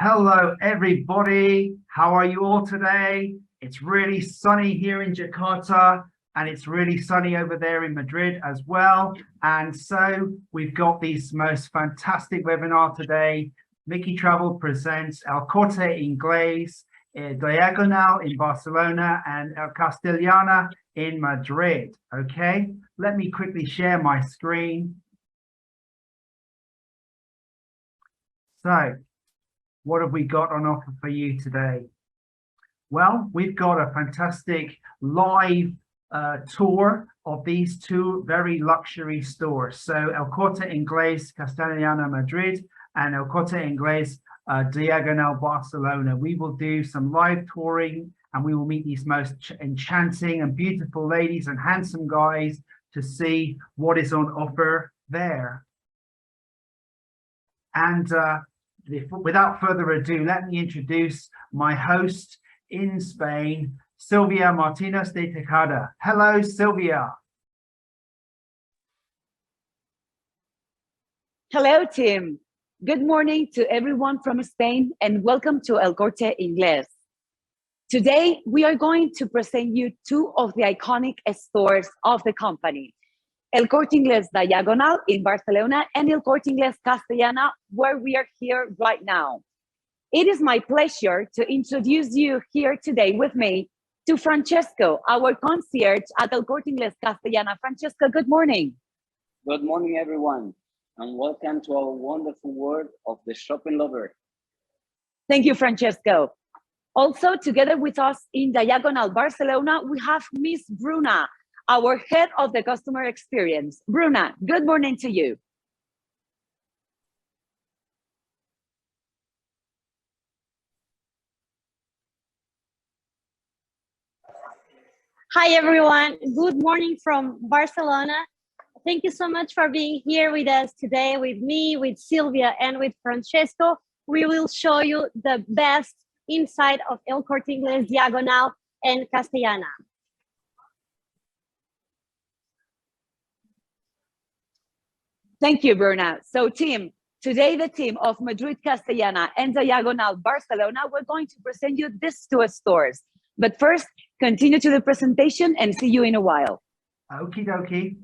Hello, everybody. How are you all today? It's really sunny here in Jakarta, and it's really sunny over there in Madrid as well. And so we've got this most fantastic webinar today. Mickey Travel presents El Corte Inglés, Diagonal in Barcelona, and El Castellana in Madrid. Okay, let me quickly share my screen. So, what have we got on offer for you today? Well, we've got a fantastic live tour of these two very luxury stores. So El Corte Inglés Castellana Madrid and El Corte Inglés Diagonal Barcelona. We will do some live touring and we will meet these most enchanting and beautiful ladies and handsome guys to see what is on offer there. And without further ado, let me introduce my host in Spain, Silvia Martinez de Tejada. Hello, Silvia. Hello, Tim. Good morning to everyone from Spain and welcome to El Corte Inglés. Today, we are going to present you two of the iconic stores of the company. El Corte Inglés Diagonal in Barcelona and El Corte Inglés Castellana, where we are here right now. It is my pleasure to introduce you here today with me to Francesco, our concierge at El Corte Inglés Castellana. Francesco, good morning. Good morning, everyone, and welcome to our wonderful world of the shopping lover. Thank you, Francesco. Also, together with us in Diagonal Barcelona, we have Miss Bruna, our head of the customer experience. Bruna, good morning to you. Hi, everyone. Good morning from Barcelona. Thank you so much for being here with us today, with me, with Silvia, and with Francesco. We will show you the best inside of El Corte Inglés Diagonal and Castellana. Thank you, Bruna. So, team, today the team of Madrid Castellana and Diagonal Barcelona, we're going to present you these two stores. But first, continue to the presentation and see you in a while. Okie dokie.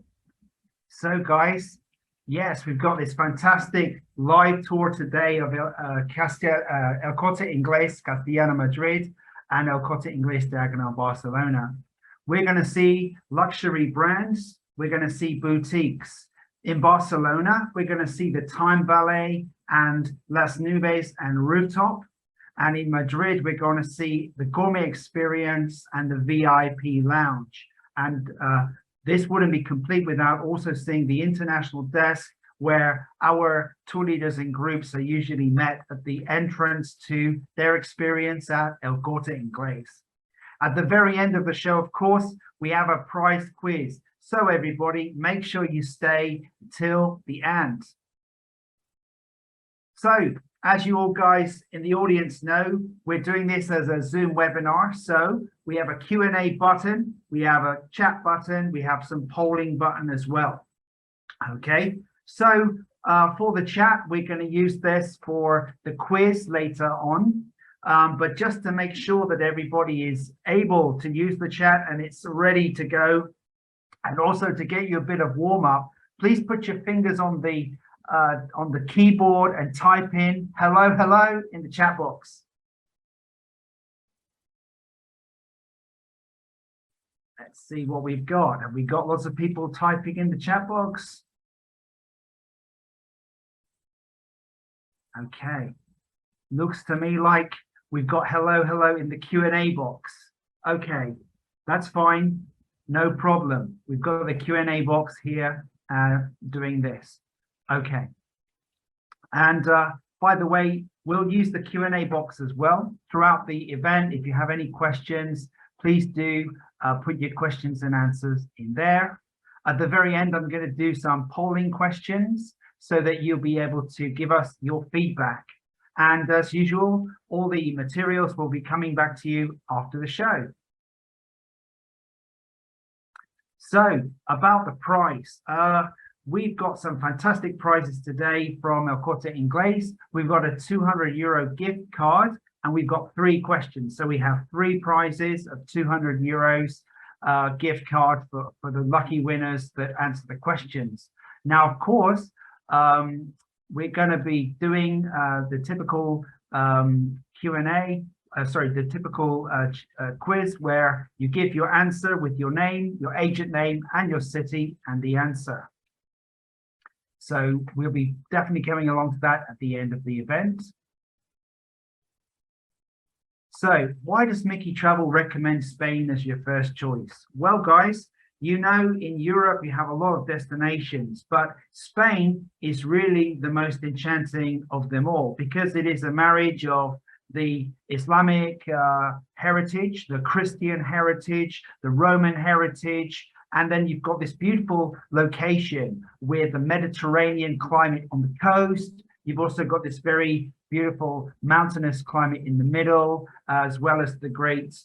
So, guys, yes, we've got this fantastic live tour today of El Corte Inglés Castellana Madrid and El Corte Inglés Diagonal Barcelona. We're going to see luxury brands. We're going to see boutiques. In Barcelona, we're going to see the Time Ballet and Las Nubes and Rooftop. And in Madrid, we're going to see the Gourmet Experience and the VIP Lounge. And this wouldn't be complete without also seeing the International Desk, where our tour leaders and groups are usually met at the entrance to their experience at El Corte Inglés. At the very end of the show, of course, we have a prize quiz. So everybody, make sure you stay till the end. So, as you all guys in the audience know, we're doing this as a Zoom webinar. So we have a Q&A button, we have a chat button, we have some polling button as well. Okay, so for the chat, we're going to use this for the quiz later on. But just to make sure that everybody is able to use the chat and it's ready to go, and also to get you a bit of warm up, please put your fingers on the keyboard and type in hello, hello in the chat box. Let's see what we've got. Have we got lots of people typing in the chat box? Okay. Looks to me like we've got hello, hello in the Q&A box. Okay, that's fine. No problem. We've got the Q&A box here doing this. Okay. And by the way, we'll use the Q&A box as well throughout the event. If you have any questions, please do put your questions and answers in there. At the very end, I'm going to do some polling questions so that you'll be able to give us your feedback. And as usual, all the materials will be coming back to you after the show. So about the price, we've got some fantastic prizes today from El Corte Inglés. We've got a €200 gift card, and we've got 3 questions. So we have 3 prizes of €200 gift card for the lucky winners that answer the questions. Now, of course, we're going to be doing the typical Q&A, the typical quiz where you give your answer with your name, your agent name, and your city, and the answer. So we'll be definitely coming along to that at the end of the event. So why does Mickey Travel recommend Spain as your first choice? Well, guys, you know, in Europe, you have a lot of destinations, but Spain is really the most enchanting of them all because it is a marriage of the Islamic heritage, the Christian heritage, the Roman heritage, and then you've got this beautiful location with the Mediterranean climate on the coast. You've also got this very beautiful mountainous climate in the middle, as well as the great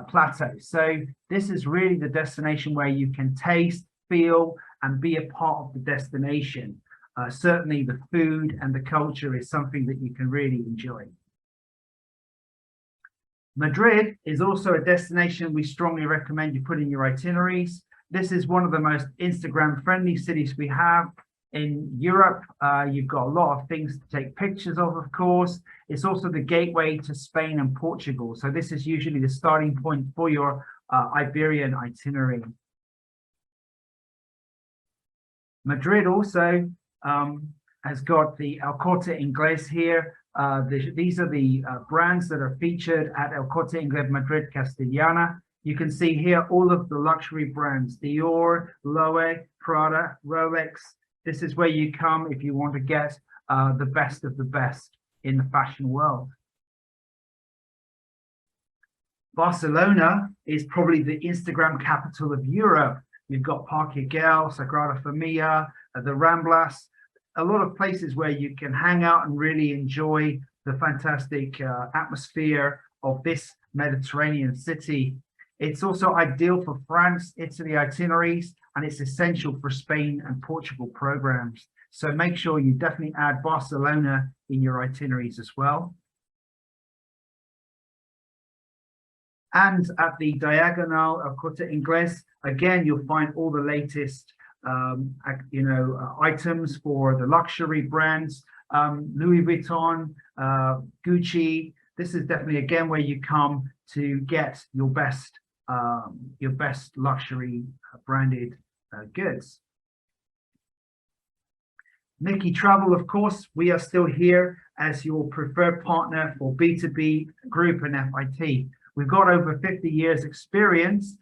plateau. So this is really the destination where you can taste, feel, and be a part of the destination. Certainly the food and the culture is something that you can really enjoy. Madrid is also a destination we strongly recommend you put in your itineraries. This is one of the most Instagram-friendly cities we have in Europe. You've got a lot of things to take pictures of course. It's also the gateway to Spain and Portugal. So this is usually the starting point for your Iberian itinerary. Madrid also has got the El Corte Inglés here. These are the brands that are featured at El Corte Inglés Madrid Castellana. You can see here all of the luxury brands, Dior, Loewe, Prada, Rolex. This is where you come if you want to get the best of the best in the fashion world. Barcelona is probably the Instagram capital of Europe. You've got Parque Güell, Sagrada Familia, the Ramblas, a lot of places where you can hang out and really enjoy the fantastic atmosphere of this Mediterranean city. It's also ideal for France, Italy itineraries, and it's essential for Spain and Portugal programs. So make sure you definitely add Barcelona in your itineraries as well. And at the Diagonal El Corte Inglés, again, you'll find all the latest items for the luxury brands, Louis Vuitton, Gucci. This is definitely, again, where you come to get your best luxury branded goods. Mickey Travel, of course, we are still here as your preferred partner for B2B group and FIT. We've got over 50 years experience.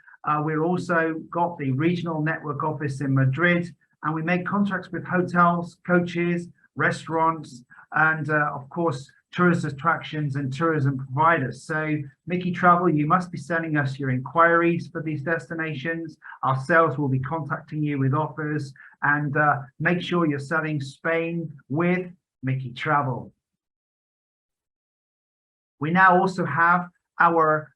We've also got the regional network office in Madrid, and we make contracts with hotels, coaches, restaurants, and of course, tourist attractions and tourism providers. So Mickey Travel, you must be sending us your inquiries for these destinations. Our sales will be contacting you with offers, and make sure you're selling Spain with Mickey Travel. We now also have our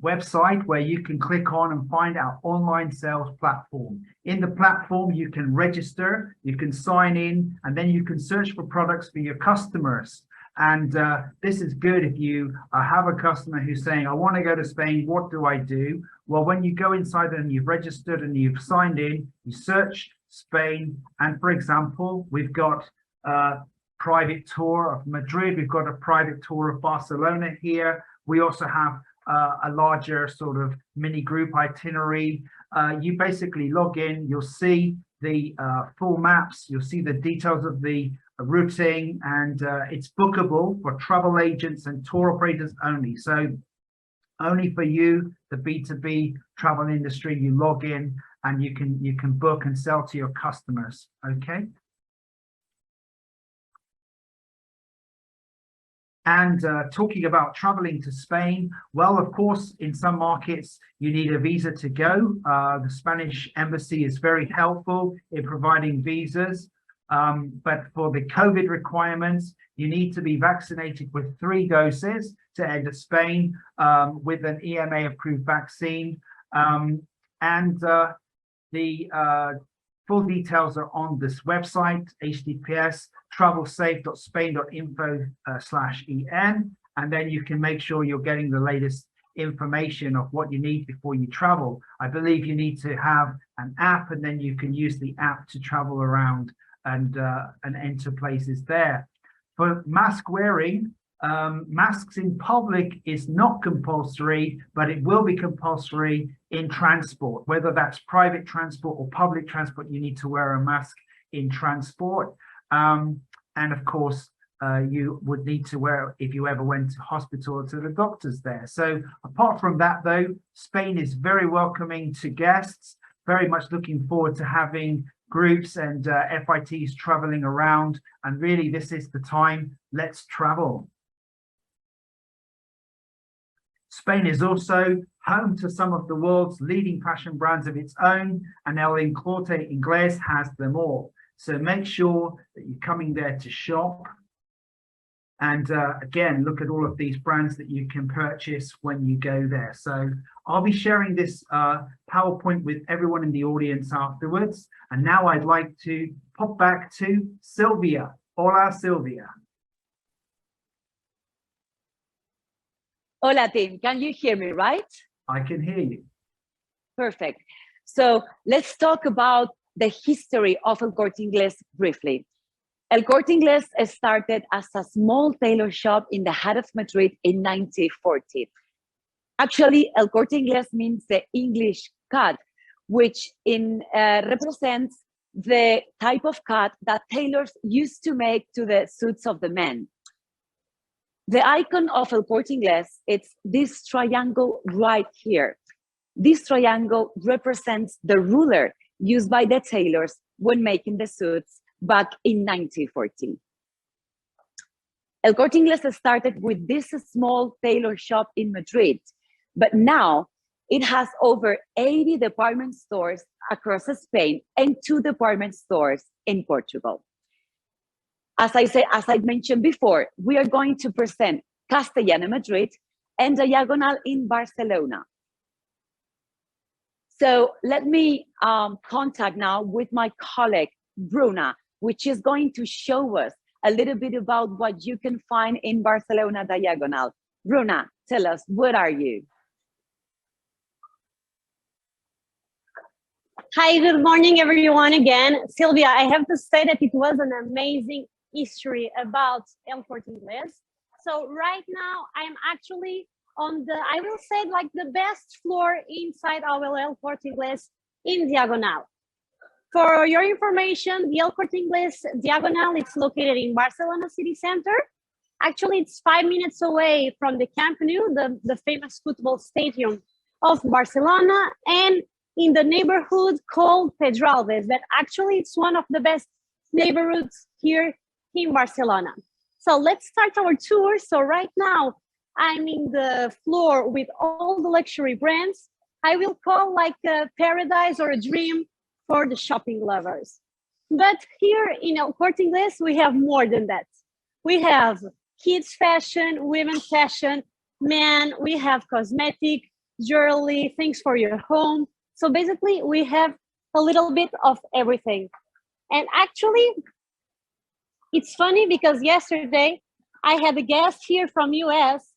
website where you can click on and find our online sales platform. In the platform, you can register, you can sign in, and then you can search for products for your customers. And this is good if you have a customer who's saying, I want to go to Spain, what do I do? Well, when you go inside and you've registered and you've signed in, you search Spain. And for example, we've got a private tour of Madrid. We've got a private tour of Barcelona here. We also have a larger sort of mini group itinerary. You basically log in, you'll see the full maps, you'll see the details of the routing, and it's bookable for travel agents and tour operators only. So only for you, the B2B travel industry, you log in and you can book and sell to your customers. Okay. And talking about traveling to Spain, well, of course, in some markets, you need a visa to go. The Spanish embassy is very helpful in providing visas. But for the COVID requirements, you need to be vaccinated with 3 doses to enter Spain with an EMA-approved vaccine. Full details are on this website, https://travelsafe.spain.info/en, and then you can make sure you're getting the latest information of what you need before you travel. I believe you need to have an app, and then you can use the app to travel around and enter places there. For mask wearing, masks in public is not compulsory, but it will be compulsory in transport, whether that's private transport or public transport. You need to wear a mask in transport. And of course, you would need to wear if you ever went to hospital or to the doctors there. So apart from that, though, Spain is very welcoming to guests, very much looking forward to having groups and FITs traveling around. And really, this is the time. Let's travel. Spain is also home to some of the world's leading fashion brands of its own, and El Corte Ingles has them all. So make sure that you're coming there to shop. And again, look at all of these brands that you can purchase when you go there. So I'll be sharing this PowerPoint with everyone in the audience afterwards. And now I'd like to pop back to Sylvia. Hola, Sylvia. Hola, team. Can you hear me, right? I can hear you. Perfect. So let's talk about the history of El Corte Inglés briefly. El Corte Inglés started as a small tailor shop in the heart of Madrid in 1940. Actually, El Corte Inglés means the English cut, which represents the type of cut that tailors used to make to the suits of the men. The icon of El Corte Inglés, it's this triangle right here. This triangle represents the ruler used by the tailors when making the suits back in 1940. El Corte Inglés started with this small tailor shop in Madrid, but now it has over 80 department stores across Spain and 2 department stores in Portugal. As I mentioned before, we are going to present Castellana Madrid and Diagonal in Barcelona. So let me contact now with my colleague, Bruna, which is going to show us a little bit about what you can find in Barcelona Diagonal. Bruna, tell us, what are you? Hi, good morning, everyone again. Sylvia, I have to say that it was an amazing history about El Corte Inglés. So right now, I'm actually on the, I will say like the best floor inside our El Corte Inglés in Diagonal. For your information, the El Corte Inglés Diagonal, it's located in Barcelona city center. Actually, it's 5 minutes away from the Camp Nou, the famous football stadium of Barcelona, and in the neighborhood called Pedralbes, that actually it's one of the best neighborhoods here in Barcelona. So let's start our tour. So right now, I'm in the floor with all the luxury brands. I will call like a paradise or a dream for the shopping lovers. But here in El Corte Inglés, we have more than that. We have kids fashion, women's fashion, men, we have cosmetic, jewelry, things for your home. So basically we have a little bit of everything. And actually, it's funny because yesterday I had a guest here from US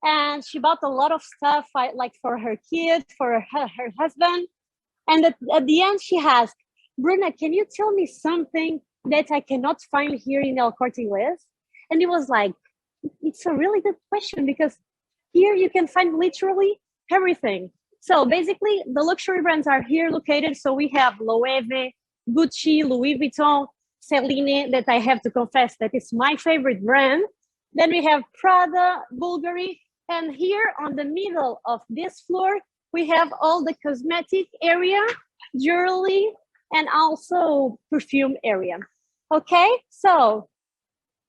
and she bought a lot of stuff like for her kid, for her husband. And at the end she asked, Bruna, can you tell me something that I cannot find here in El Corte Inglés? And it was like, it's a really good question because here you can find literally everything. So basically the luxury brands are here located. So we have Loewe, Gucci, Louis Vuitton, Celine, that I have to confess that is my favorite brand. Then we have Prada, Bulgari, and here on the middle of this floor, we have all the cosmetic area, jewelry, and also perfume area. Okay, so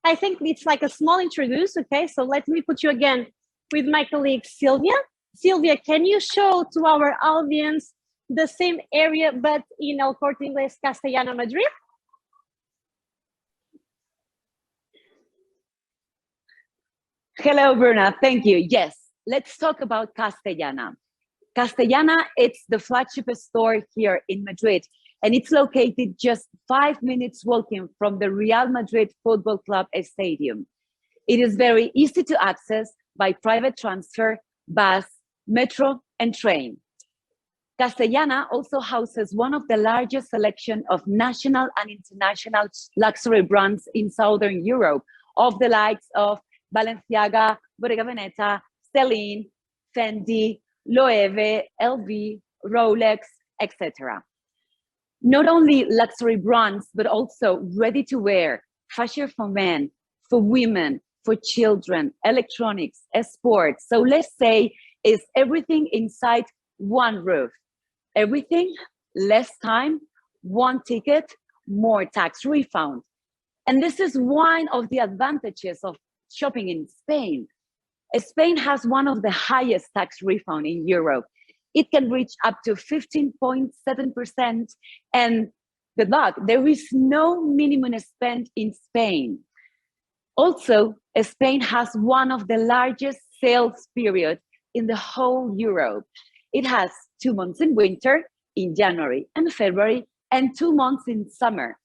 I think it's like a small introduce. Okay, so let me put you again with my colleague Sylvia. Sylvia, can you show to our audience the same area but in El Corte Inglés Castellana Madrid? Hello, Bruna. Thank you. Yes, let's talk about Castellana. Castellana, it's the flagship store here in Madrid. and it's located just 5 minutes walking from the Real Madrid Football Club stadium. It is very easy to access by private transfer, bus, metro, and train. Castellana also houses one of the largest selection of national and international luxury brands in Southern Europe, of the likes of Balenciaga, Bottega Veneta, Celine, Fendi, Loewe, LV, Rolex, etc. Not only luxury brands, but also ready-to-wear, fashion for men, for women, for children, electronics, sports. So let's say it's everything inside one roof. Everything, less time, one ticket, more tax refund. And this is one of the advantages of shopping in Spain. Spain has one of the highest tax refund in Europe. It can reach up to 15.7%. And good luck, there is no minimum spend in Spain. Also, Spain has one of the largest sales periods in the whole Europe. It has 2 months in winter, in January and February, and 2 months in summer,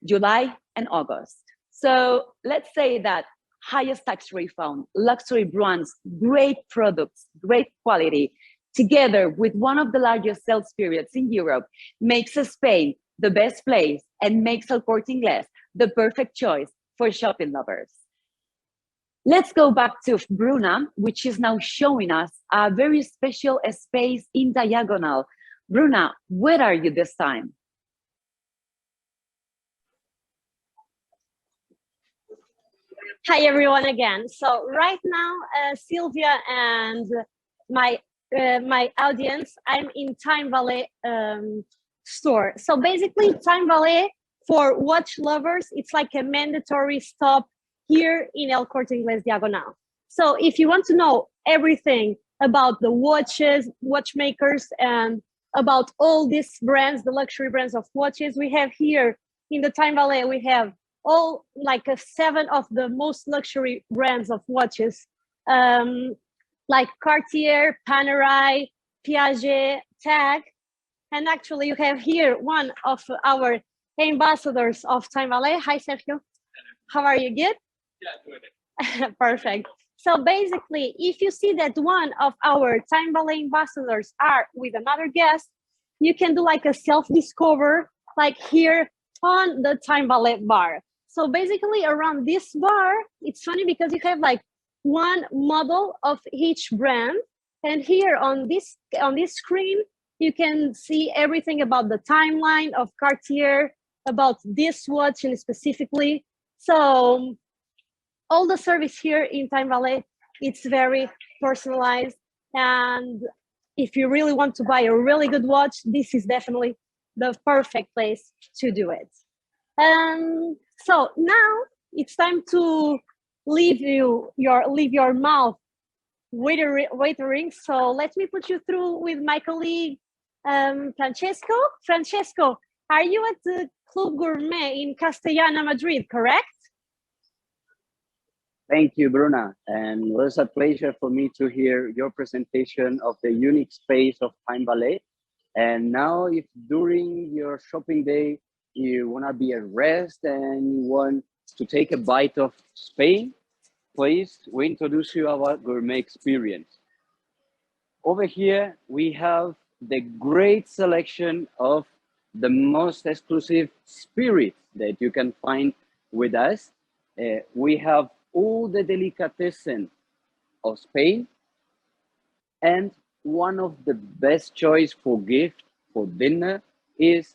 July and August. So let's say that highest tax refund, luxury brands, great products, great quality, together with one of the largest sales periods in Europe, makes Spain the best place and makes El Corte Inglés the perfect choice for shopping lovers. Let's go back to Bruna, which is now showing us a very special space in Diagonal. Bruna, where are you this time? Hi everyone again. So right now, Sylvia and my audience, I'm in Time Valley store. So basically, Time Valley for watch lovers, it's like a mandatory stop here in El Corte Inglés Diagonal. So if you want to know everything about the watches, watchmakers, and about all these brands, the luxury brands of watches we have here in the Time Valley, we have all like 7 of the most luxury brands of watches, like Cartier, Panerai, Piaget, Tag. And actually you have here one of our ambassadors of Time Valley. Hi, Sergio. How are you? Good? Yeah, doing it. Perfect. So basically, if you see that one of our Time Valley ambassadors are with another guest, you can do like a self-discover, like here on the Time Valley bar. So basically around this bar, it's funny because you have like one model of each brand. And here on this screen, you can see everything about the timeline of Cartier, about this watch and specifically. So all the service here in Time Valley, it's very personalized. And if you really want to buy a really good watch, this is definitely the perfect place to do it. So now it's time to leave your mouth watering. So let me put you through with my colleague, Francesco. Francesco, are you at the Club Gourmet in Castellana, Madrid, correct? Thank you, Bruna. And it was a pleasure for me to hear your presentation of the unique space of Time Valley. And now if during your shopping day, you want to be at rest and you want to take a bite of Spain, please, we introduce you our gourmet experience. Over here, we have the great selection of the most exclusive spirits that you can find with us. We have all the delicatessen of Spain, and one of the best choice for gift for dinner is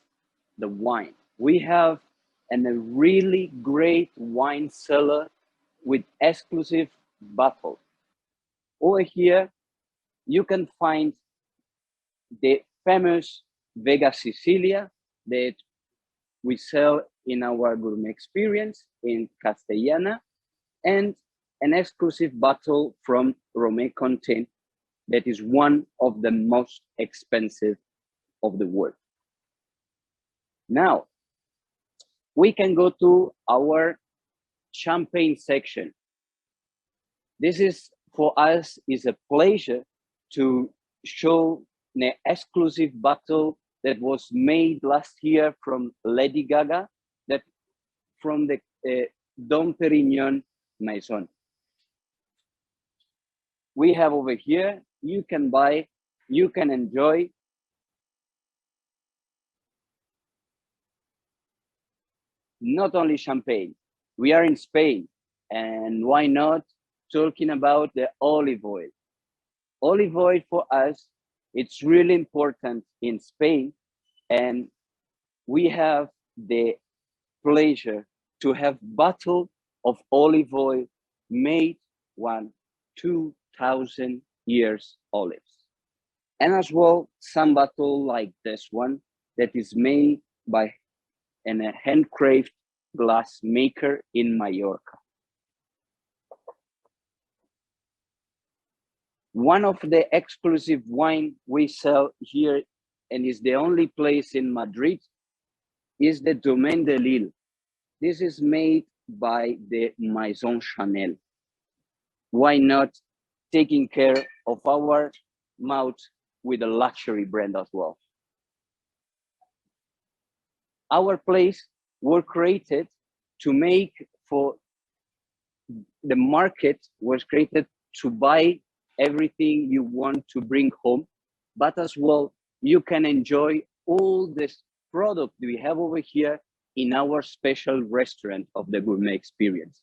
the wine. We have a really great wine cellar with exclusive bottles. Over here, you can find the famous Vega Sicilia that we sell in our gourmet experience in Castellana, and an exclusive bottle from Romé Content that is one of the most expensive of the world. Now, we can go to our champagne section. This is, for us, is a pleasure to show the exclusive bottle that was made last year from Lady Gaga, that from the Dom Perignon Maison. We have over here, you can buy, you can enjoy not only champagne. We are in Spain, and why not talking about the olive oil? Olive oil for us, it's really important in Spain, and we have the pleasure to have bottle of olive oil made 2,000 years olives. And as well, some bottle like this one that is made by a handcrafted glass maker in Mallorca. One of the exclusive wine we sell here, and is the only place in Madrid, is the Domaine de Lille. This is made by the Maison Chanel. Why not taking care of our mouth with a luxury brand as well? Our place were created to make for the market, was created to buy everything you want to bring home, but as well, you can enjoy all this product we have over here in our special restaurant of the gourmet experience.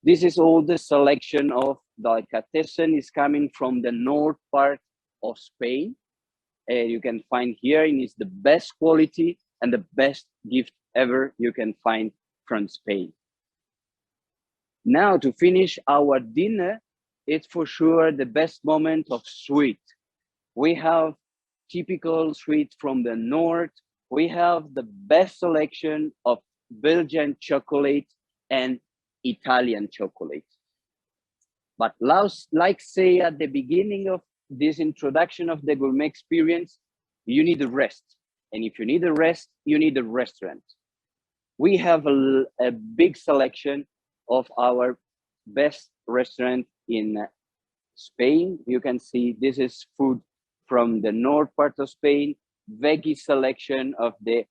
This is all the selection of delicatessen is coming from the north part of Spain. You can find here, and it's the best quality and the best gift ever you can find from Spain. Now, to finish our dinner, it's for sure the best moment of sweet. We have typical sweet from the north. We have the best selection of Belgian chocolate and Italian chocolate. But like say at the beginning of this introduction of the gourmet experience, you need a rest. And if you need a rest, you need a restaurant. We have a big selection of our best restaurant in Spain. You can see this is food from the north part of Spain, veggie selection of the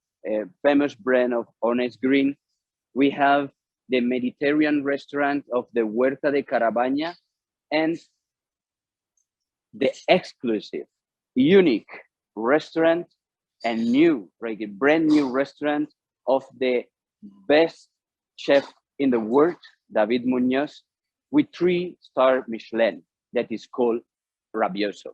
famous brand of Honest Green. We have the Mediterranean restaurant of the Huerta de Carabaña, and the exclusive, unique restaurant and brand new restaurant of the best chef in the world, David Munoz, with 3-star Michelin, that is called Rabioso.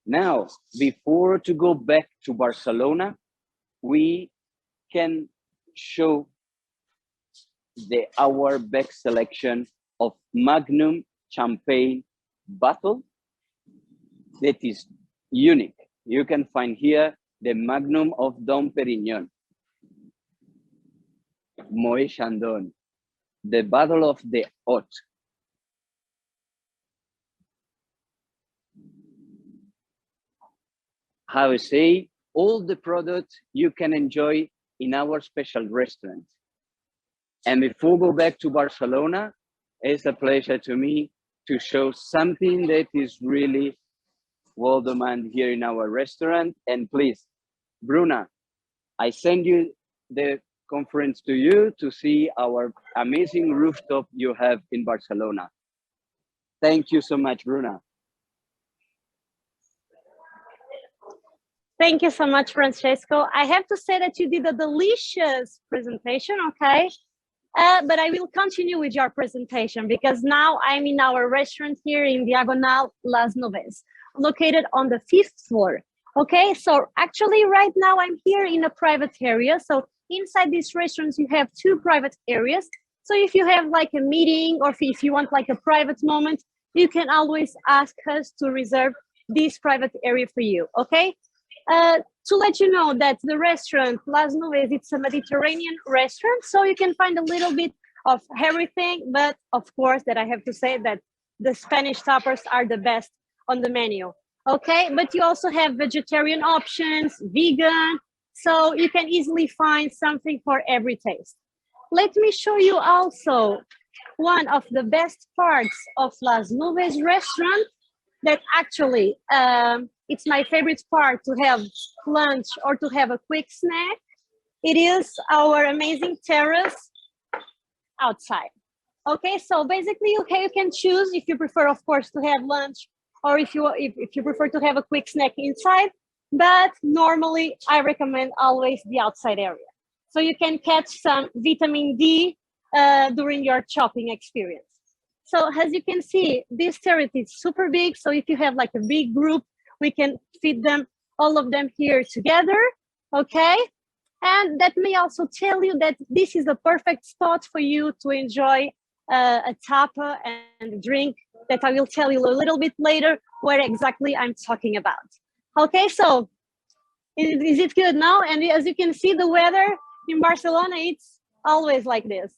Now, before to go back to Barcelona, we can show our best selection of Magnum champagne bottle that is unique. You can find here the Magnum of Dom Perignon, Moet Chandon, the bottle of the Haute. How I say, all the products you can enjoy in our special restaurant. And before we go back to Barcelona, it's a pleasure to me to show something that is really well demanded here in our restaurant. And please, Bruna, I send you the conference to you to see our amazing rooftop you have in Barcelona. Thank you so much, Bruna. Thank you so much, Francesco. I have to say that you did a delicious presentation, okay? But I will continue with your presentation because now I'm in our restaurant here in Diagonal Las Nubes, located on the 5th floor. Okay, so actually right now I'm here in a private area. So inside these restaurants, you have 2 private areas. So if you have like a meeting or if you want like a private moment, you can always ask us to reserve this private area for you, okay? To let you know that the restaurant Las Nubes, it's a Mediterranean restaurant, so you can find a little bit of everything, but of course that I have to say that the Spanish tapas are the best on the menu, okay? But you also have vegetarian options, vegan, so you can easily find something for every taste. Let me show you also one of the best parts of Las Nubes restaurant that actually it's my favorite part to have lunch or to have a quick snack. It is our amazing terrace outside. Okay, so basically, okay, you can choose if you prefer, of course, to have lunch or if you prefer to have a quick snack inside. But normally, I recommend always the outside area, so you can catch some vitamin D during your shopping experience. So as you can see, this terrace is super big. So if you have like a big group, we can fit them, all of them here together, okay? And that may also tell you that this is a perfect spot for you to enjoy a tapa and a drink that I will tell you a little bit later where exactly I'm talking about. Okay, so is it good now? And as you can see, the weather in Barcelona, it's always like this.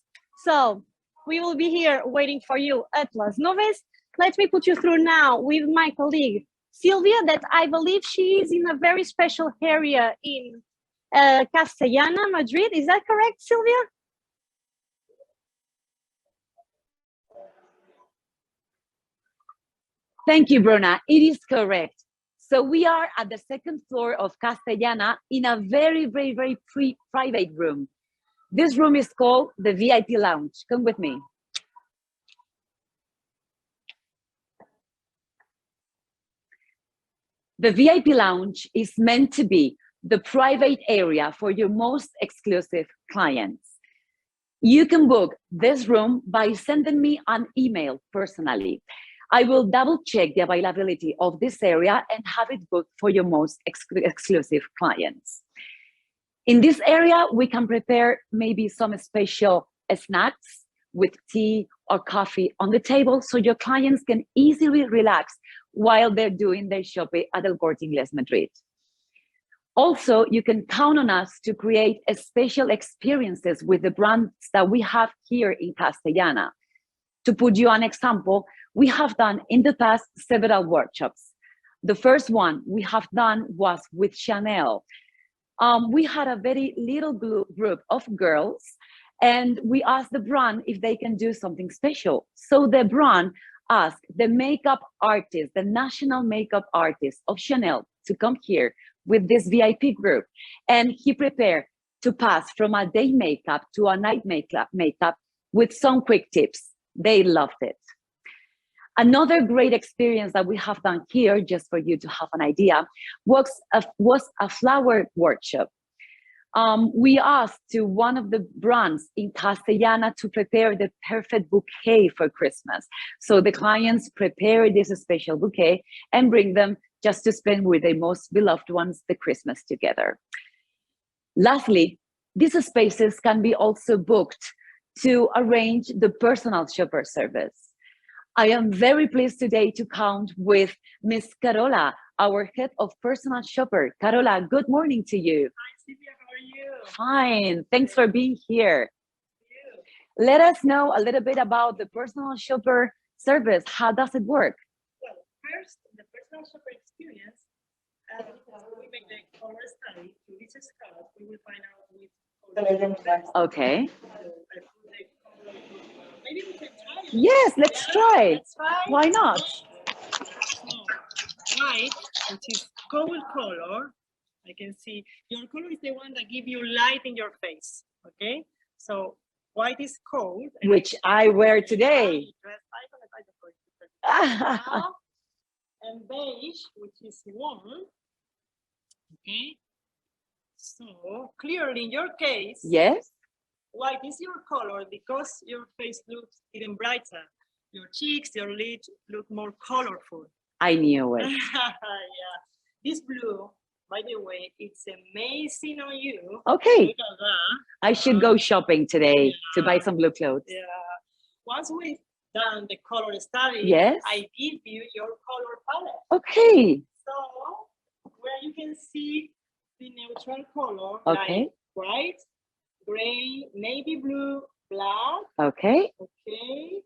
So we will be here waiting for you at Las Nubes. Let me put you through now with my colleague, Sylvia, that I believe she is in a very special area in Castellana, Madrid. Is that correct, Sylvia? Thank you, Bruna. It is correct. So we are at the second floor of Castellana in a very, very, very private room. This room is called the VIP Lounge. Come with me. The VIP Lounge is meant to be the private area for your most exclusive clients. You can book this room by sending me an email personally. I will double check the availability of this area and have it booked for your most exclusive clients. In this area, we can prepare maybe some special snacks with tea or coffee on the table so your clients can easily relax while they're doing their shopping at El Corte Inglés Madrid. Also, you can count on us to create special experiences with the brands that we have here in Castellana. To put you an example, we have done in the past several workshops. The first one we have done was with Chanel. We had a very little group of girls and we asked the brand if they can do something special. So the brand asked the makeup artist, the national makeup artist of Chanel to come here with this VIP group. And he prepared to pass from a day makeup to a night makeup with some quick tips. They loved it. Another great experience that we have done here, just for you to have an idea, was a flower workshop. We asked to one of the brands in Castellana to prepare the perfect bouquet for Christmas. So the clients prepare this special bouquet and bring them just to spend with their most beloved ones the Christmas together. Lastly, these spaces can be also booked to arrange the personal shopper service. I am very pleased today to count with Miss Carola, our head of personal shopper. Carola, good morning to you. Hi, Sylvia, how are you? Fine, thanks for being here. Let us know a little bit about the personal shopper service. How does it work? Well, first, the personal shopper experience, we make the color study. Through this scout, we will find out which color. Okay. Maybe we can try it. Yes, let's try. Let's try. Why not? So, white, which is cold color. I can see your color is the one that gives you light in your face. Okay, so white is cold, Which I wear today. And beige, which is warm. Okay, so clearly in your case, Yes. white is your color because your face looks even brighter. Your cheeks, your lips look more colorful. I knew it. Yeah. This blue, by the way, it's amazing on you. Okay. Look at that. I should go shopping today to buy some blue clothes. Yeah. Once we've done the color study, Yes. I give you your color palette. Okay. So where you can see the neutral color, Okay. like white, gray, navy blue, black. Okay. Okay.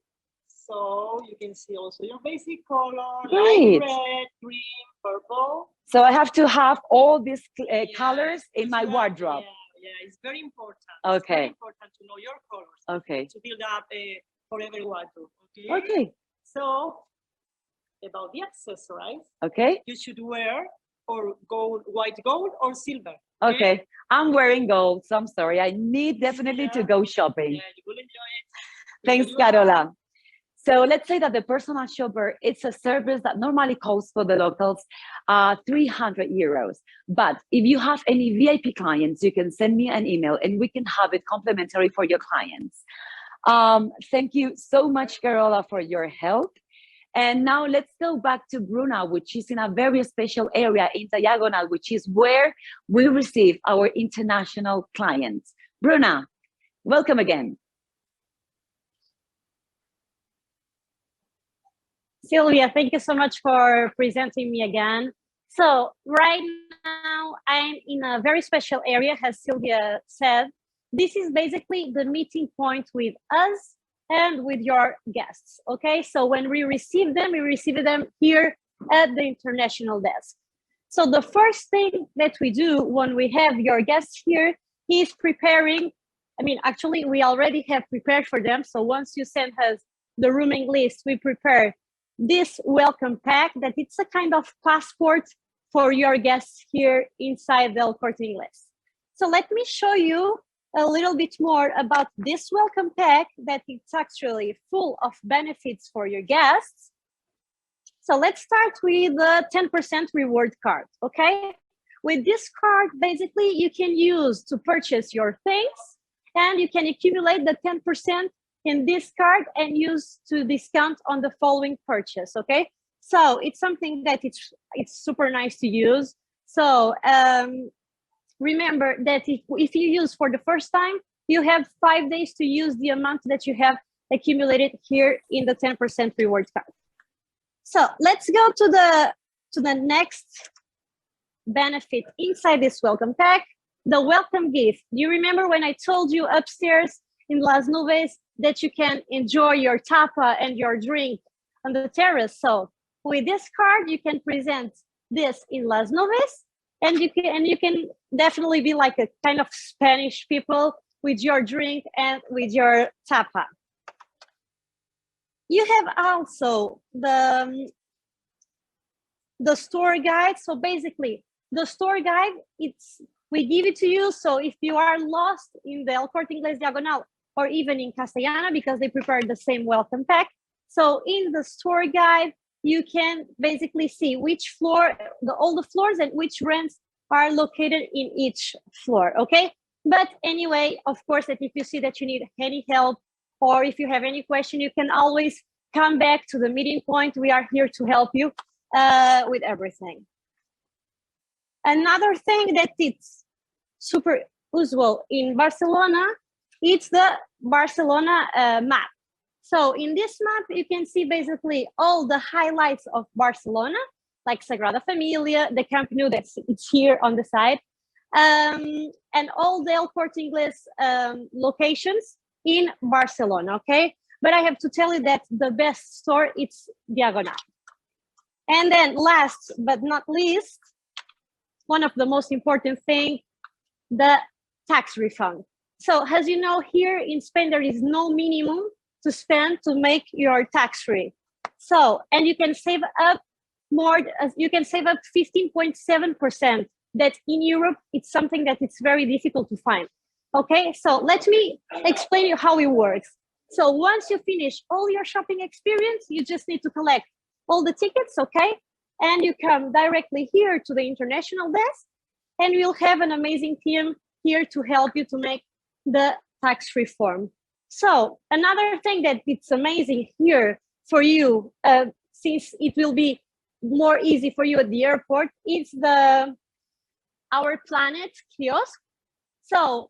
So you can see also your basic color, Great. like red, green, purple. So I have to have all these Yeah, colors in my yeah, wardrobe. Yeah, it's very important. Okay. It's very important to know your colors Okay. to build up a forever wardrobe. Okay. Okay. So about the accessories, Okay. you should wear or gold, white gold or silver. Okay. I'm wearing gold, so I'm sorry. I need definitely to go shopping. Yeah, you will enjoy it. Thanks, Carola. So let's say that the personal shopper, it's a service that normally costs for the locals 300 euros. But if you have any VIP clients, you can send me an email and we can have it complimentary for your clients. Thank you so much, Carola, for your help. And now let's go back to Bruna, which is in a very special area in Diagonal, which is where we receive our international clients. Bruna, welcome again. Sylvia, thank you so much for presenting me again. So right now I'm in a very special area, as Sylvia said. This is basically the meeting point with us and with your guests, okay? So when we receive them here at the international desk. So the first thing that we do when we have your guests here is preparing. I mean, actually, we already have prepared for them. So once you send us the rooming list, we prepare this welcome pack that it's a kind of passport for your guests here inside the El Corte Inglés. So let me show you a little bit more about this welcome pack that it's actually full of benefits for your guests. So let's start with the 10% reward card, okay? With this card, basically you can use to purchase your things and you can accumulate the 10% in this card and use to discount on the following purchase, okay? So it's something that it's super nice to use. So remember that if you use for the first time, you have 5 days to use the amount that you have accumulated here in the 10% reward card. So let's go to the next benefit inside this welcome pack, the welcome gift. Do you remember when I told you upstairs in Las Nubes that you can enjoy your tapa and your drink on the terrace? So with this card, you can present this in Las Nubes, and you can definitely be like a kind of Spanish people with your drink and with your tapa. You have also the store guide. So basically, the store guide, we give it to you. So if you are lost in the El Corte Inglés Diagonal or even in Castellana, because they prepare the same welcome pack. So in the store guide, you can basically see which floor, all the floors and which rents are located in each floor, okay? But anyway, of course, that if you see that you need any help or if you have any question, you can always come back to the meeting point. We are here to help you with everything. Another thing that it's super usual in Barcelona, it's the Barcelona map. So in this map, you can see basically all the highlights of Barcelona, like Sagrada Familia, the Camp Nou it's here on the side, and all the El Corte Inglés locations in Barcelona, okay? But I have to tell you that the best store, it's Diagonal. And then last but not least, one of the most important things, the tax refund. So as you know, here in Spain, there is no minimum to spend to make your tax free. So, and you can save up more, you can save up 15.7%. That in Europe, it's something that it's very difficult to find. Okay, so let me explain you how it works. So once you finish all your shopping experience, you just need to collect all the tickets, okay? And you come directly here to the international desk, and we'll have an amazing team here to help you to make the tax-free form. So another thing that it's amazing here for you, since it will be more easy for you at the airport, it's our Planet kiosk. So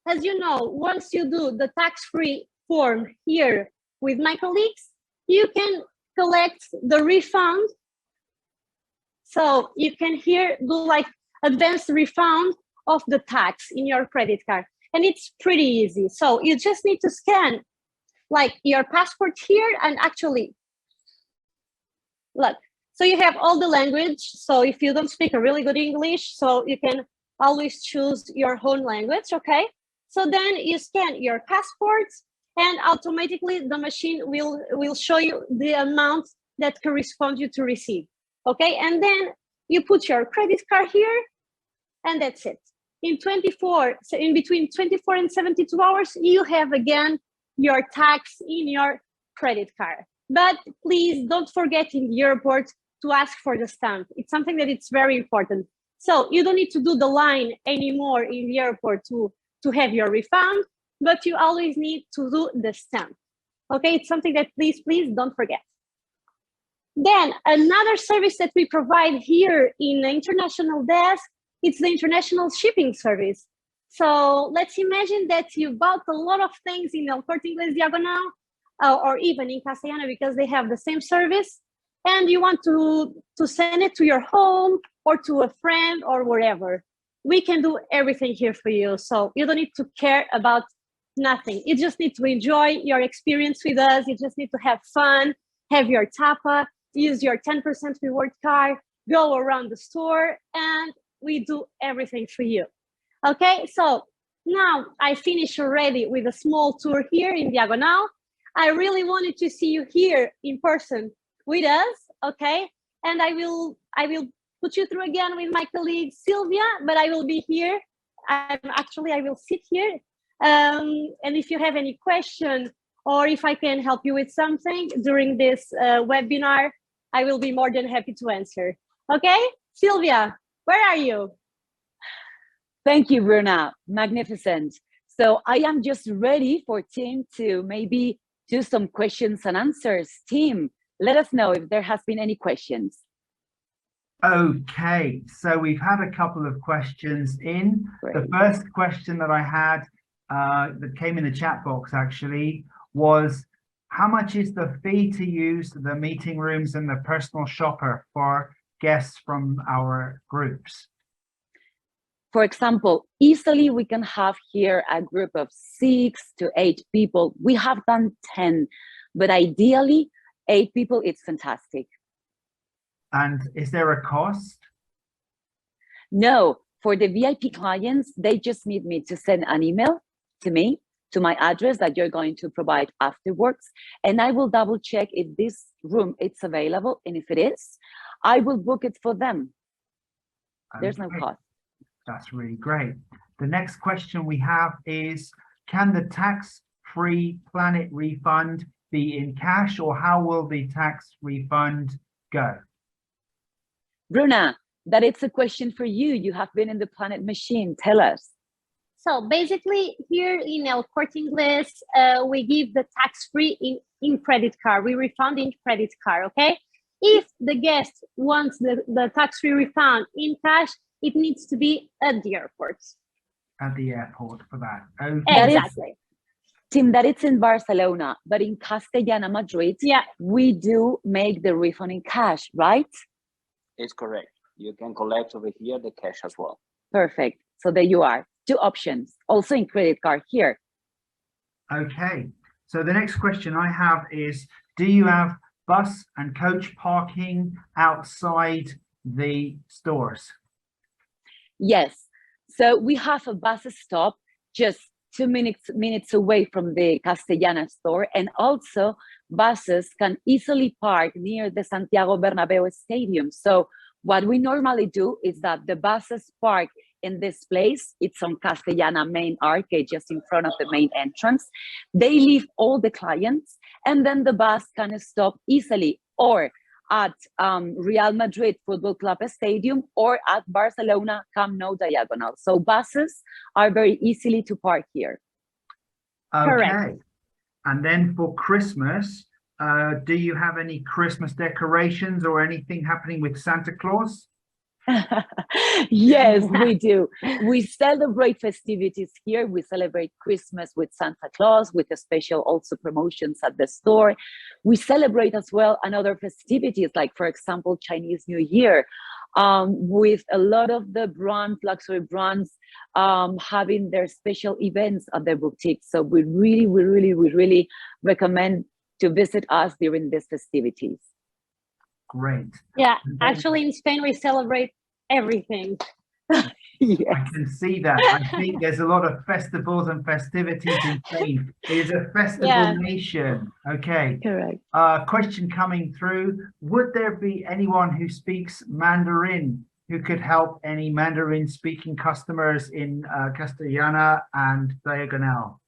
as you know, once you do the tax-free form here with my colleagues, you can collect the refund. So you can here do like advanced refund of the tax in your credit card. And it's pretty easy. So you just need to scan like your passport here and actually look. So you have all the language. So if you don't speak a really good English, so you can always choose your own language, okay? So then you scan your passports and automatically the machine will show you the amount that corresponds you to receive. Okay, and then you put your credit card here, and that's it. So in between 24 and 72 hours, you have again your tax in your credit card. But please don't forget in the airport to ask for the stamp. It's something that it's very important. So you don't need to do the line anymore in the airport to have your refund, but you always need to do the stamp. Okay, it's something that please don't forget. Then another service that we provide here in the international desk, it's the international shipping service. So let's imagine that you bought a lot of things in El Corte Inglés Diagonal, or even in Castellana, because they have the same service, and you want to send it to your home or to a friend or wherever. We can do everything here for you. So you don't need to care about nothing. You just need to enjoy your experience with us. You just need to have fun, have your tapa, use your 10% reward card, go around the store, and we do everything for you. Okay, so now I finished already with a small tour here in Diagonal. I really wanted to see you here in person with us, okay? And I will put you through again with my colleague Sylvia, but I will be here. I will sit here. And if you have any question, or if I can help you with something during this webinar, I will be more than happy to answer. Okay, Sylvia, where are you? Thank you, Bruna. Magnificent. So I am just ready for Tim to maybe do some questions and answers. Tim, let us know if there has been any questions. Okay, so we've had a couple of questions in. Great. The first question that I had that came in the chat box actually was, how much is the fee to use the meeting rooms and the personal shopper for guests from our groups? For example, easily we can have here a group of 6 to 8 people. We have done 10, but ideally 8 people, it's fantastic. And is there a cost? No, for the VIP clients, they just need me to send an email to me, to my address that you're going to provide afterwards. And I will double check if this room is available. And if it is, I will book it for them. There's no cost. That's really great. The next question we have is, can the tax-free Planet refund be in cash, or how will the tax refund go? Bruna, that is a question for you. You have been in the Planet machine. Tell us. So basically here in El Corte Inglés, we give the tax-free in credit card. We refund in credit card, okay? If the guest wants the tax-free refund in cash, it needs to be at the airport. At the airport for that. Okay. Exactly. Tim, that it's in Barcelona, but in Castellana, Madrid, Yeah, we do make the refund in cash, right? It's correct. You can collect over here the cash as well. Perfect. So there you are. 2 options, also in credit card here. Okay. So the next question I have is, do you have bus and coach parking outside the stores? Yes. So we have a bus stop just 2 minutes away from the Castellana store, and also buses can easily park near the Santiago Bernabeu Stadium. So what we normally do is that the buses park in this place. It's on Castellana main arcade, just in front of the main entrance. They leave all the clients, and then the bus can stop easily, or at Real Madrid Football Club Stadium, or at Barcelona Camp Nou Diagonal. So buses are very easily to park here. Okay. Correct. And then for Christmas, do you have any Christmas decorations or anything happening with Santa Claus? Yes, we do. We celebrate festivities here. We celebrate Christmas with Santa Claus, with a special also promotions at the store. We celebrate as well another festivities, like for example, Chinese New Year, with a lot of the luxury brands having their special events at their boutiques. So we really recommend to visit us during these festivities. Great. Yeah, actually in Spain we celebrate everything. Yes, I can see that. I think there's a lot of festivals and festivities in Spain. It is a festival Yeah. nation. Okay. correct. Question coming through. Would there be anyone who speaks Mandarin who could help any Mandarin speaking customers in Castellana and Diagonal?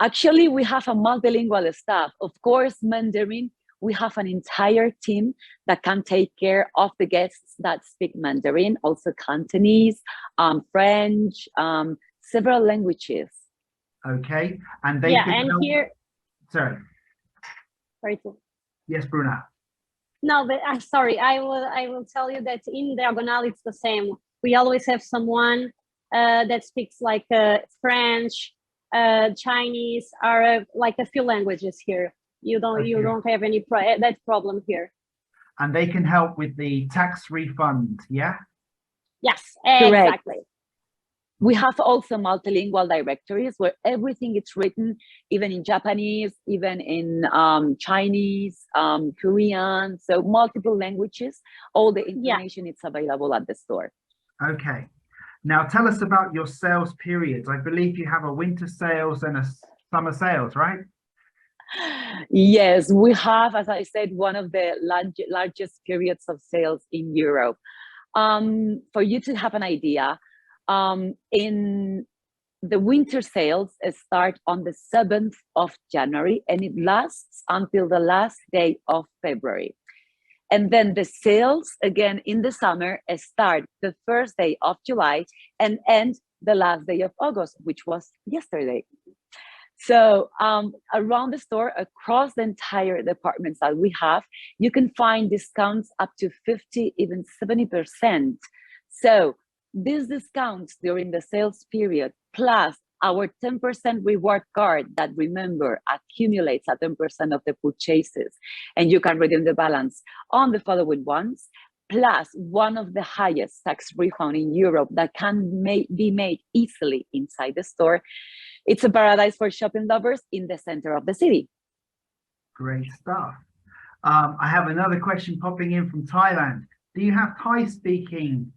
Actually, we have a multilingual staff. Of course, Mandarin, we have an entire team that can take care of the guests that speak Mandarin, also Cantonese, French, several languages. Okay. And they Yeah, could and help. here, Sorry. sorry to Yes, Bruna. no, but I'm sorry. I will tell you that in Diagonal it's the same. We always have someone that speaks like French, Chinese, Arab, like a few languages here. You Okay. don't have any that problem here. And they can help with the tax refund. Yeah. Yes, Correct. exactly. We have also multilingual directories where everything is written, even in Japanese, even in Chinese, Korean, so multiple languages. All the information is available at the store. Okay. Now tell us about your sales periods. I believe you have a winter sales and a summer sales, right? Yes, we have, as I said, one of the largest periods of sales in Europe. For you to have an idea, in the winter sales start on the 7th of January and it lasts until the last day of February. And then the sales again in the summer start the first day of July and end the last day of August, which was yesterday. So around the store, across the entire departments that we have, you can find discounts up to 50, even 70%. So these discounts during the sales period, plus our 10% reward card that, remember, accumulates at 10% of the purchases, and you can redeem the balance on the following ones, plus one of the highest tax refund in Europe that can be made easily inside the store. It's a paradise for shopping lovers in the center of the city. Great stuff. I have another question popping in from Thailand. Do you have Thai speaking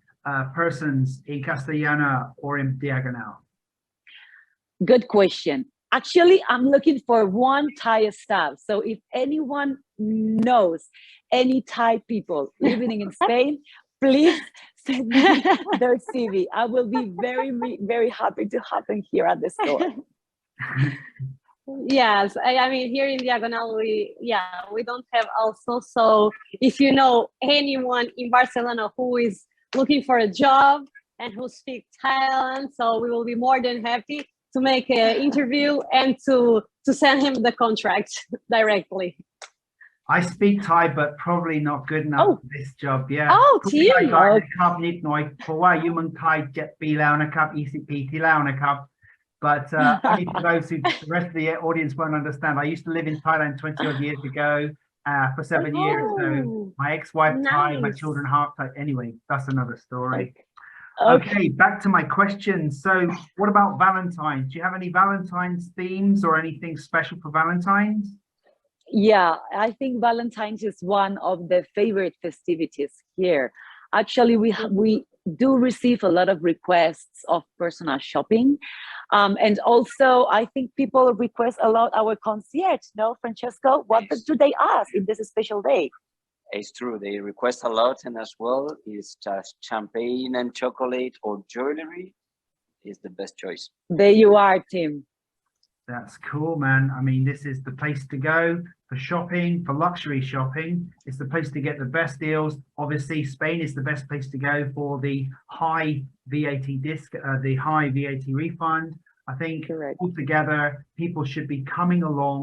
persons in Castellana or in Diagonal? Good question. Actually, I'm looking for one Thai staff. So if anyone knows any Thai people living in Spain, please send me their CV. I will be very, very happy to have them here at the store. Yes, I mean here in Diagonal we don't have also. So if you know anyone in Barcelona who is looking for a job and who speaks Thailand, so we will be more than happy to make an interview and to send him the contract directly. I speak Thai, but probably not good enough for this job. Yeah. Oh, พูด team. ไทยได้นะครับนิดหน่อยเพราะว่าอยู่เมืองไทย7 ปีแล้วนะครับ20 ปีที่แล้วนะครับ But only for those who the rest of the audience won't understand. I used to live in Thailand 20 odd years ago for 7 years. So my ex-wife Thai, my Nice. children half Thai. Anyway, that's another story. Okay. Okay, back to my question. So what about Valentine's? Do you have any Valentine's themes or anything special for Valentine's? Yeah, I think Valentine's is one of the favorite festivities here. Actually, we do receive a lot of requests of personal shopping. And also, I think people request a lot our concierge, no, Francesco? What do they ask in this special day? It's true, they request a lot, and as well, it's just champagne and chocolate or jewelry is the best choice. There you are, Tim. That's cool, man. I mean, this is the place to go for shopping, for luxury shopping. It's the place to get the best deals. Obviously, Spain is the best place to go for the high VAT the high VAT refund. I think Correct. altogether, people should be coming along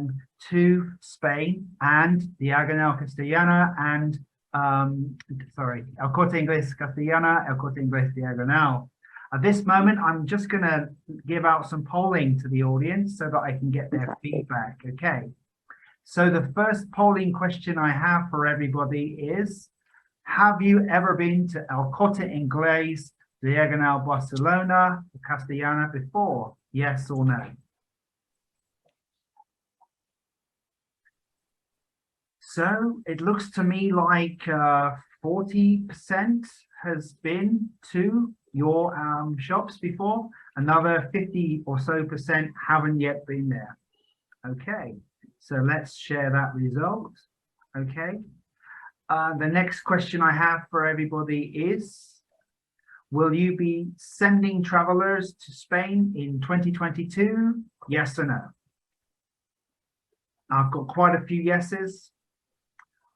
to Spain and Diagonal Castellana and El Corte Inglés Castellana, El Corte Inglés Diagonal. At this moment, I'm just going to give out some polling to the audience so that I can get their feedback. Okay. So the first polling question I have for everybody is, have you ever been to El Corte Inglés Diagonal Barcelona or Castellana before? Yes or no? So it looks to me like 40% has been to your shops before. Another 50 or so percent haven't yet been there. Okay, so let's share that result. Okay, the next question I have for everybody is, will you be sending travelers to Spain in 2022? Yes or no? I've got quite a few yeses.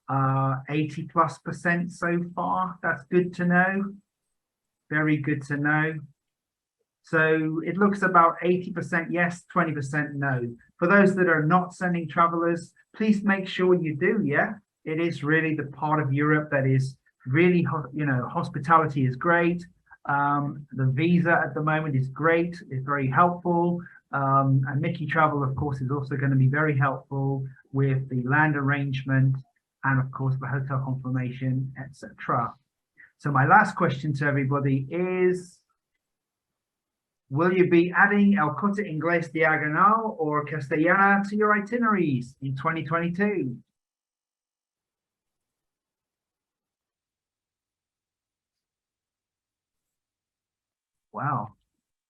80+% so far. That's good to know. Very good to know. So it looks about 80% yes, 20% no. For those that are not sending travelers, please make sure you do, yeah? It is really the part of Europe that is really, you know, hospitality is great. The visa at the moment is great, it's very helpful. And Mickey Travel, of course, is also going to be very helpful with the land arrangement and, of course, the hotel confirmation, etc. So my last question to everybody is, will you be adding El Corte Inglés Diagonal or Castellana to your itineraries in 2022? Wow,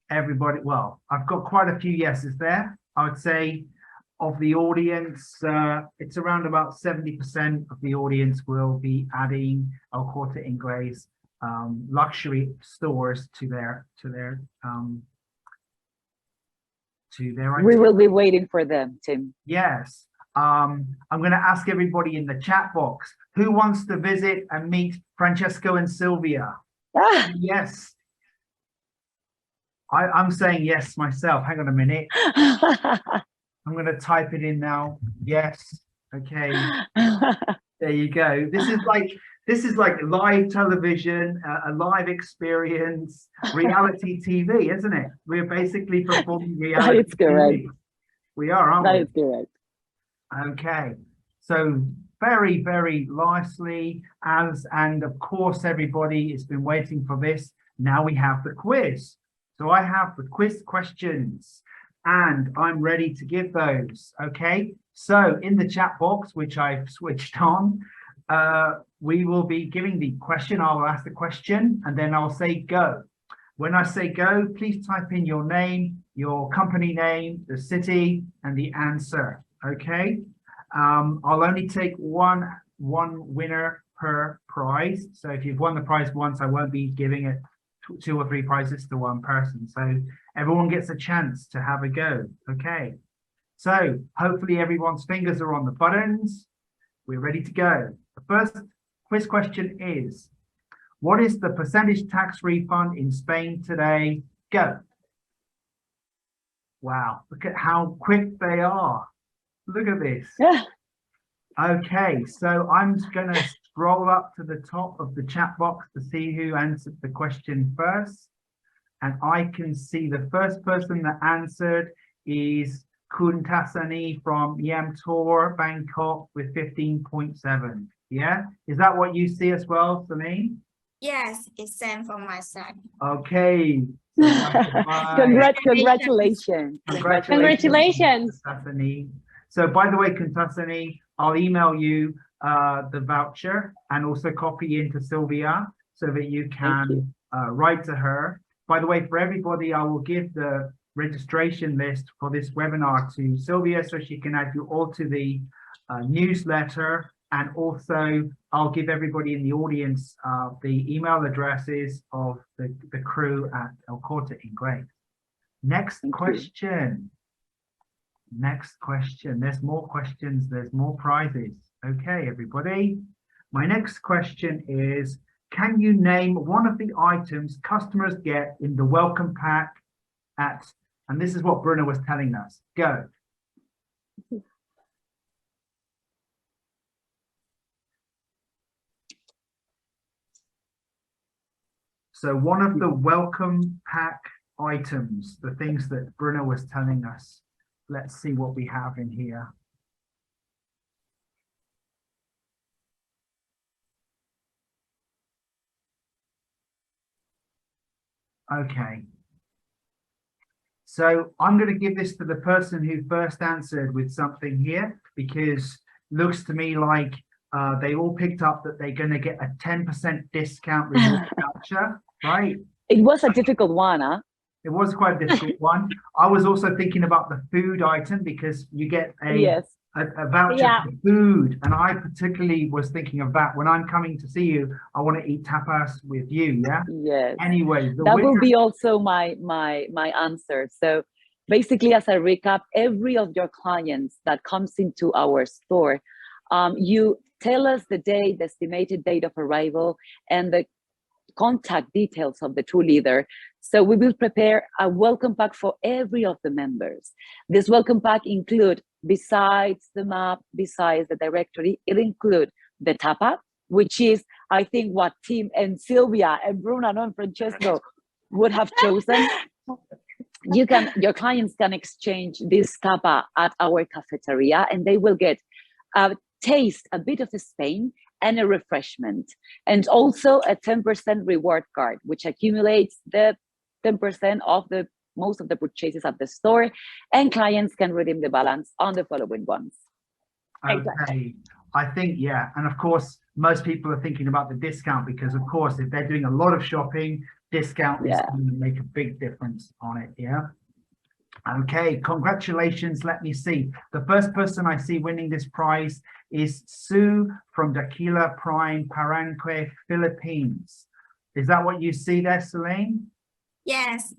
everybody, well, I've got quite a few yeses there. I would say of the audience, it's around about 70% of the audience will be adding El Corte Inglés luxury stores to their We will be waiting for them, Tim. Yes. I'm going to ask everybody in the chat box, who wants to visit and meet Francesco and Sylvia? Ah. Yes. I'm saying yes myself. Hang on a minute. I'm going to type it in now. Yes. Okay. There you go. This is like live television, a live experience, reality TV, isn't it? We're basically performing reality That is correct. TV. We are, aren't That we? is correct. Okay. So very, very nicely, and of course, everybody has been waiting for this. Now we have the quiz. So I have the quiz questions and I'm ready to give those. Okay. So in the chat box, which I've switched on, we will be giving the question. I'll ask the question and then I'll say go. When I say go, please type in your name, your company name, the city, and the answer. Okay. I'll only take one winner per prize. So if you've won the prize once, I won't be giving it 2 or 3 prizes to one person. So everyone gets a chance to have a go. Okay. So hopefully everyone's fingers are on the buttons. We're ready to go. The first quiz question is, what is the percentage tax refund in Spain today? Go. Wow, look at how quick they are. Look at this. Yeah. Okay, so I'm going to scroll up to the top of the chat box to see who answered the question first. And I can see the first person that answered is Kuntasani from Yam Tour, Bangkok with 15.7. Yeah, is that what you see as well, Celine? Yes, it's same from my side. Okay. So Congratulations. Congratulations. Kuntasani. So by the way, Kuntasani, I'll email you the voucher and also copy into Sylvia so that you can write to her. By the way, for everybody, I will give the registration list for this webinar to Sylvia so she can add you all to the newsletter. And also, I'll give everybody in the audience the email addresses of the crew at El Corte Inglés. Next question. Next question. There's more questions. There's more prizes. Okay, everybody. My next question is, can you name one of the items customers get in the welcome pack at, and this is what Bruno was telling us. Go. So one of the welcome pack items, the things that Bruno was telling us. Let's see what we have in here. Okay. So I'm going to give this to the person who first answered with something here, because looks to me like they all picked up that they're going to get a 10% discount reward voucher, right? It was a difficult one, huh? It was quite a difficult one. I was also thinking about the food item because you get a voucher Yeah. for food, and I particularly was thinking of that. When I'm coming to see you, I want to eat tapas with you. Yeah. Yes. Anyway, That will be also my answer. So basically, as a recap, every of your clients that comes into our store, you tell us the date, the estimated date of arrival, and the contact details of the tour leader. So we will prepare a welcome pack for every of the members. This welcome pack include, besides the map, besides the directory, it include the tapa, which is, I think, what Tim and Sylvia and Bruno and Francesco would have chosen. Your clients can exchange this tapa at our cafeteria, and they will get a taste, a bit of Spain, and a refreshment, and also a 10% reward card, which accumulates the 10% of the most of the purchases at the store, and clients can redeem the balance on the following ones. Okay, I think, yeah, and of course, most people are thinking about the discount because, of course, if they're doing a lot of shopping, discount is going to make a big difference on it, yeah? Okay, congratulations. Let me see. The first person I see winning this prize is Sue from Daquila Prime, Paranque, Philippines. Is that what you see there, Celine? Yes,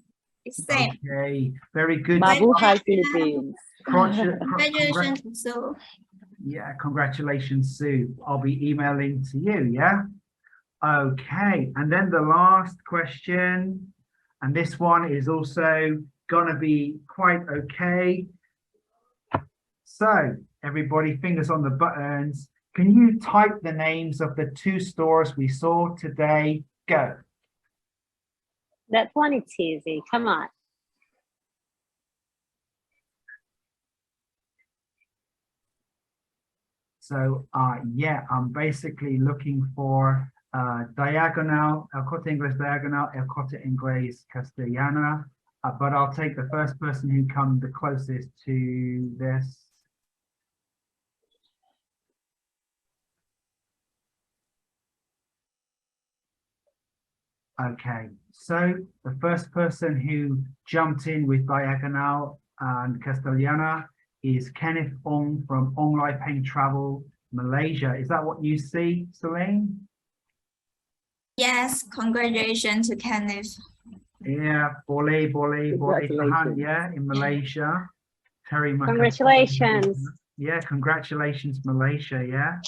it's same. Okay, very good. Mabuhay, Philippines. Congratulations, Sue. Yeah, congratulations, Sue. I'll be emailing to you, yeah? Okay, and then the last question, and this one is also gonna be quite okay. So everybody, fingers on the buttons. Can you type the names of the 2 stores we saw today? Go. That one is easy. Come on. So yeah, I'm basically looking for Diagonal, El Corte Inglés Diagonal, El Corte Inglés Castellana. But I'll take the first person who comes the closest to this. Okay, so the first person who jumped in with Diagonal and Castellana is Kenneth Ong from Ong Lai Peng Travel, Malaysia. Is that what you see, Celine? Yes, congratulations to Kenneth. Yeah, boleh tahan, yeah, in Malaysia. Terry, Congratulations. Yeah, congratulations, Malaysia, yeah.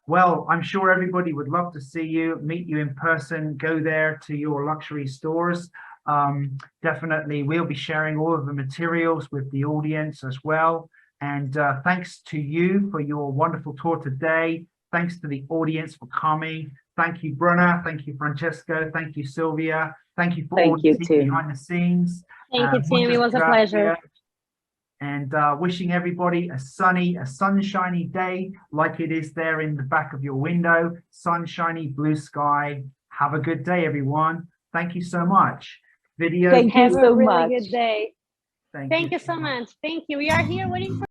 Well, I'm sure everybody would love to see you, meet you in person, go there to your luxury stores. Definitely, we'll be sharing all of the materials with the audience as well. And thanks to you for your wonderful tour today. Thanks to the audience for coming. Thank you, Bruna. Thank you, Francesco. Thank you, Sylvia. Thank you for all the team behind the scenes. Thank you, Tim. It was a pleasure. And wishing everybody a sunshiny day like it is there in the back of your window. Sunshiny, blue sky. Have a good day, everyone. Thank you so much. Thank you so much. Have a really good day. Thank you so much. Thank you. We are here waiting for